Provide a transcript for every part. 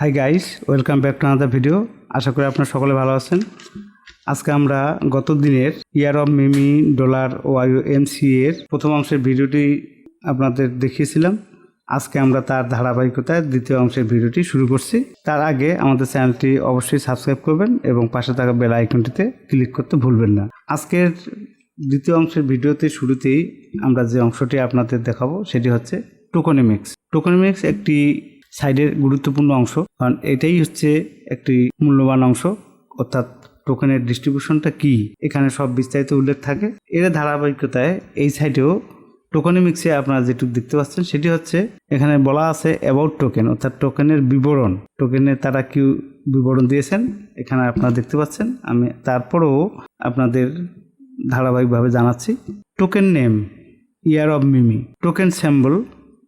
High guys, welcome back to another video. আশা করি আপনারা সকলে ভালো আছেন। আজকে আমরা গত দিনের year of Mimi dollar YMC এর প্রথম অংশের ভিডিওটি আপনাদের দেখিয়েছিলাম। আজকে আমরা তার ধারাবাহিকতায় দ্বিতীয় অংশের ভিডিওটি শুরু করছি। তার আগে আমাদের চ্যানেলটি অবশ্যই সাবস্ক্রাইব করবেন এবং পাশে থাকা বেল আইকনটিতে ক্লিক করতে ভুলবেন না। আজকের দ্বিতীয় অংশের ভিডিওতে শুরুতেই আমরা যে অংশটি আপনাদের দেখাবো সেটি হচ্ছে টোকেনমিক্স। টোকেনমিক্স একটি সাইডের গুরুত্বপূর্ণ অংশ, কারণ এটাই হচ্ছে একটি মূল্যবান অংশ, অর্থাৎ টোকেনের ডিস্ট্রিবিউশনটা কি এখানে সব বিস্তারিত উল্লেখ থাকে। এর ধারাবাহিকতায় এই সাইডেও টোকেনমিক্সে আপনারা যেটুকু দেখতে পাচ্ছেন সেটি হচ্ছে এখানে বলা আছে অ্যাবাউট টোকেন, অর্থাৎ টোকেনের বিবরণ, টোকেনে তারা কি বিবরণ দিয়েছেন এখানে আপনারা দেখতে পাচ্ছেন। আমি তারপরেও আপনাদের ধারাবাহিকভাবে জানাচ্ছি। Token name year of Mimi, token symbol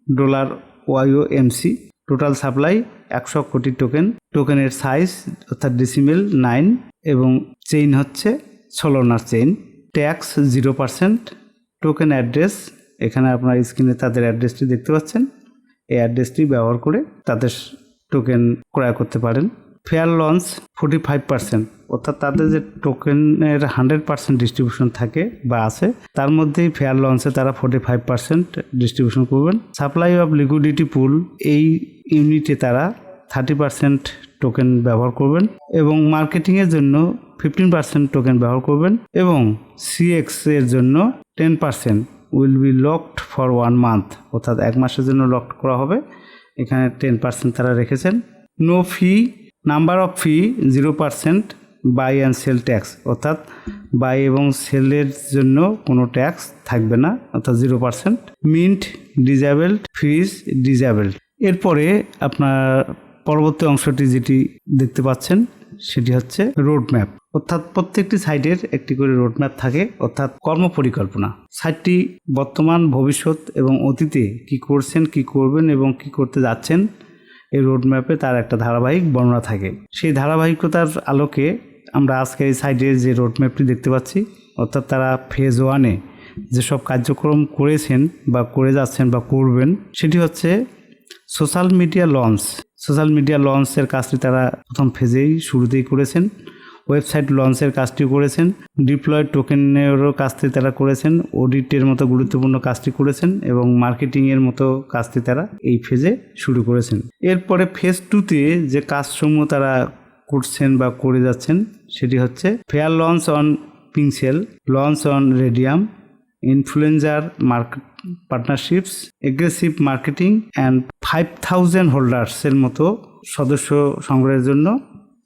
dollar YOMC, total supply 100 crore token, টোকেনের সাইজ অর্থাৎ ডেসিমেল 9 এবং চেইন হচ্ছে সোলোনার চেইন, ট্যাক্স 0%, টোকেন অ্যাড্রেস এখানে আপনার স্ক্রিনে তাদের অ্যাড্রেসটি দেখতে পাচ্ছেন, এই অ্যাড্রেসটি ব্যবহার করে তাদের টোকেন ক্রয় করতে পারেন। ফেয়ার লঞ্চ 45%, অর্থাৎ তাদের যে টোকেনের 100% ডিস্ট্রিবিউশন থাকে বা আছে তার মধ্যেই ফেয়ার লঞ্চে তারা 45% ডিস্ট্রিবিউশন করবেন। সাপ্লাই অফ লিকুইডিটি পুল, এই ইউনিটে তারা 30% টোকেন ব্যবহার করবেন এবং মার্কেটিংয়ের জন্য 15% টোকেন ব্যবহার করবেন এবং সিএক্স এর জন্য 10% will be locked for 1 month, অর্থাৎ 1 মাসের জন্য লক করা হবে। এখানে 10% তারা রেখেছেন। No fee, number of fee 0%, buy and sell tax, অর্থাৎ বাই এবং সেলের জন্য কোনো ট্যাক্স থাকবে না, অর্থাৎ 0%। Mint disabled, freeze disabled. এরপরে আপনার পরবর্তী অংশটি যেটি দেখতে পাচ্ছেন সেটি হচ্ছে রোড ম্যাপ, অর্থাৎ প্রত্যেকটি সাইডের একটি করে রোড ম্যাপ থাকে, অর্থাৎ কর্মপরিকল্পনা। সাইটটি বর্তমান, ভবিষ্যৎ এবং অতীতে কি করছেন, কি করবেন এবং কি করতে যাচ্ছেন, এই রোড ম্যাপে তার একটা ধারাবাহিক বর্ণনা থাকে। সেই ধারাবাহিকতার আলোকে আমরা আজকে এই সাইডে যে রোড ম্যাপটি দেখতে পাচ্ছি, অর্থাৎ তারা ফেজ 1-এ যেসব কার্যক্রম করেছেন বা করে যাচ্ছেন বা করবেন সেটি হচ্ছে social media launch. Social media লঞ্চের কাজটি তারা প্রথম ফেজেই শুরুতেই করেছেন। ওয়েবসাইট লঞ্চের কাজটি করেছেন, ডিপ্লয় টোকেনেরও কাজটি তারা করেছেন, অডিটের মতো গুরুত্বপূর্ণ কাজটি করেছেন এবং মার্কেটিংয়ের মতো কাজটি তারা এই ফেজে শুরু করেছেন। এরপরে ফেজ 2-তে যে কাজসমূহ তারা করছেন বা করে যাচ্ছেন সেটি হচ্ছে fair launch on PinkSale, launch on Raydium, influencer market partnerships, aggressive marketing and 5000 হোল্ডার্সের মতো সদস্য সংগ্রহের জন্য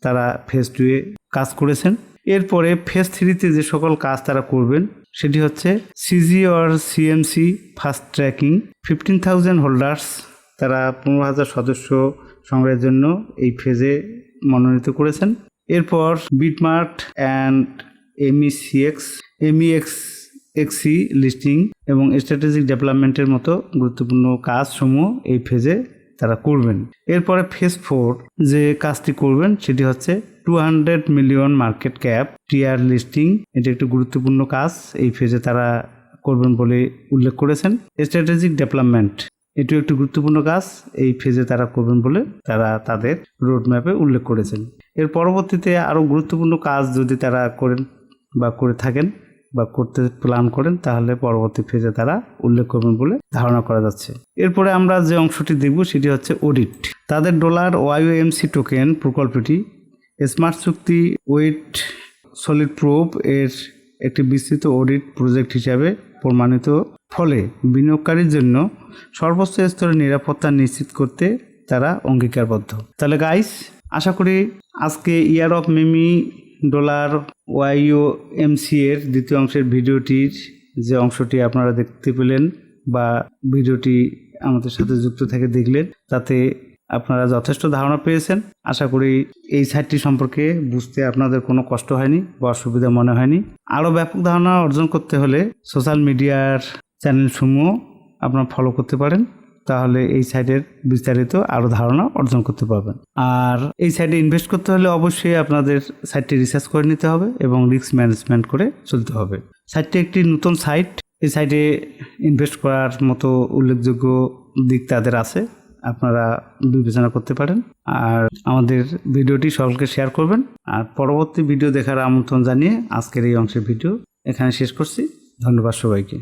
তারা ফেজ 2-এ কাজ করেছেন। এরপরে ফেজ 3-তে যে সকল কাজ তারা করবেন সেটি হচ্ছে CG or CMC fast tracking, 15000 holders, তারা 15000 সদস্য সংগ্রহের জন্য এই ফেজে মনোনীত করেছেন। এরপর বিটমার্ট অ্যান্ড এমইএক্সি লিস্টিং এবং স্ট্র্যাটেজিক ডেভেলপমেন্টের মতো গুরুত্বপূর্ণ কাজসমূহ এই ফেজে তারা করবেন। এরপরে ফেজ 4 যে কাজটি করবেন সেটি হচ্ছে 200 মিলিয়ন মার্কেট ক্যাপ টিয়ার লিস্টিং, এটি একটি গুরুত্বপূর্ণ কাজ, এই ফেজে তারা করবেন বলে উল্লেখ করেছেন। স্ট্র্যাটেজিক ডেভেলপমেন্ট, এটিও একটি গুরুত্বপূর্ণ কাজ, এই ফেজে তারা করবেন বলে তারা তাদের রোড ম্যাপে উল্লেখ করেছেন। এর পরবর্তীতে আরও গুরুত্বপূর্ণ কাজ যদি তারা করেন বা করে থাকেন বা করতে প্ল্যান করেন তাহলে পরবর্তী ফেজে তারা উল্লেখ করবেন বলে ধারণা করা যাচ্ছে। এরপরে আমরা যে অংশটি দেখব সেটি হচ্ছে অডিট। তাদের ডলার ওয়াইওএমসি টোকেন প্রকল্পটি স্মার্ট চুক্তি ওয়েট সলিড প্রুফ এর একটি বিস্তৃত অডিট প্রজেক্ট হিসাবে প্রমাণিত, ফলে বিনিয়োগকারীর জন্য সর্বোচ্চ স্তরের নিরাপত্তা নিশ্চিত করতে তারা অঙ্গীকারবদ্ধ। তাহলে গাইস, আশা করি আজকে ইয়ার অফ মিমি ডলার ওয়াইওএমসি এর দ্বিতীয় অংশের ভিডিওটির যে অংশটি আপনারা দেখতে পেলেন বা ভিডিওটি আমাদের সাথে যুক্ত থেকে দেখলেন, তাতে আপনারা যথেষ্ট ধারণা পেয়েছেন। আশা করি এই সাইটটি সম্পর্কে বুঝতে আপনাদের কোনো কষ্ট হয়নি বা অসুবিধা মনে হয়নি। আরও ব্যাপক ধারণা অর্জন করতে হলে সোশ্যাল মিডিয়ার চ্যানেলসমূহ আপনারা ফলো করতে পারেন, তাহলে এই সাইটের বিস্তারিত আরও ধারণা অর্জন করতে পারবেন। আর এই সাইটে ইনভেস্ট করতে হলে অবশ্যই আপনাদের সাইটটি রিসার্চ করে নিতে হবে এবং রিস্ক ম্যানেজমেন্ট করে চলতে হবে। সাইটটি একটি নতুন সাইট, এই সাইটে ইনভেস্ট করার মতো উল্লেখযোগ্য দিক তাদের আছে। আপনারা বিবেচনা করতে পারেন। আর আমাদের ভিডিওটি সকলকে শেয়ার করবেন। আর পরবর্তী ভিডিও দেখার আমন্ত্রণ জানিয়ে আজকের এই অংশের ভিডিও এখানে শেষ করছি। ধন্যবাদ সবাইকে।